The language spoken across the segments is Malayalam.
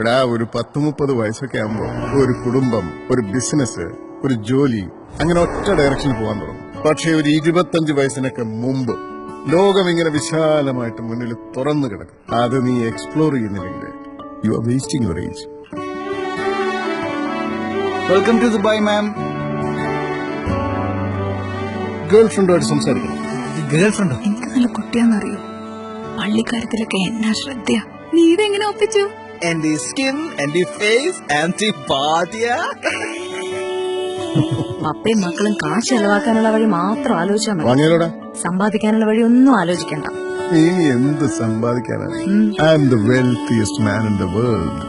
എടാ ഒരു 10-30 വയസ്സൊക്കെ ആകുമ്പോ ഒരു കുടുംബം, ഒരു ബിസിനസ്, ഒരു ജോലി, അങ്ങനെ ഒറ്റ ഡയറക്ഷനിൽ പോകാൻ തുടങ്ങും. പക്ഷെ ഒരു 25 വയസ്സിനൊക്കെ മുമ്പ് ലോകം ഇങ്ങനെ വിശാലമായിട്ട് മുന്നിൽ തുറന്നു കിടക്കും. അത് നീ എക്സ്പ്ലോർ ചെയ്യുന്നില്ലെങ്കിൽ you are wasting your age. Welcome to Dubai ma'am. Girl ഫ്രണ്ടുമായിട്ട് സംസാരിക്കണം. ഗേൾ ഫ്രണ്ടോ? എനിക്ക് നല്ല കുട്ടിയാന്നറിയോ? പള്ളിക്കാര്യത്തിലൊക്കെ എന്നാ ശ്രദ്ധയാ. നീ ഇതെങ്ങനെ ഒപ്പിച്ചു? And the skin and the face and the body. പപ്പയും മക്കളും കാശ് ചെലവാക്കാനുള്ള വഴി മാത്രം ആലോചിച്ചാൽ മതി. വാങ്ങിയാലോടാ? സമ്പാദിക്കാനുള്ള വഴി ഒന്നും ആലോചിക്കണ്ട. നീ എന്ത് സമ്പാദിക്കാനാണ്? I am the wealthiest man in the world.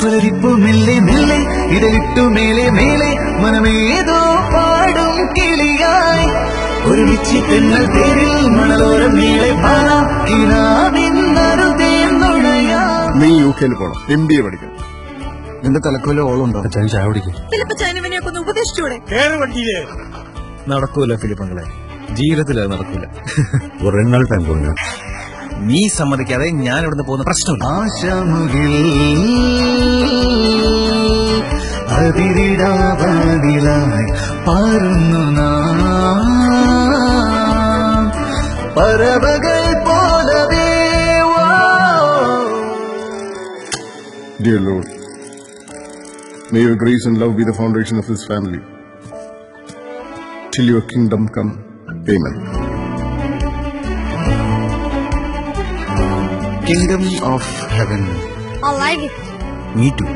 പുലരിപ്പു മെല്ലെ മെല്ലെ ഇടലിട്ടു മേലെ മേലെ മനമേതോ പാടും കിളിയായി ഒരുമിച്ച് തെന്നൽ പേരിൽ മണലോരം മേലെ പാടാം നീ UK പോണം, MBA പഠിക്കണം. നിന്റെ തലക്കൊല്ല ഓളുണ്ടോ? ചായ കുടിക്കും. ഉപദേശിച്ചൂടെ? നടക്കൂല ഫിലിപ്പങ്ങളെ, ജീവിതത്തിൽ അത് നടക്കൂല. ഒരു നാൾ ടൈം പോകുന്നു. നീ സമ്മതിക്കാതെ ഞാൻ ഇവിടുന്ന് പോകുന്ന പ്രശ്നമില്ല. ആശമുകിൽ അതിരിടാവാതിലായി പാറുന്നു പറവകൾ പോലവേ. Dear Lord, may your grace and love be the foundation of this family. Till your kingdom come. Amen. Kingdom of Heaven. I like it. Me too.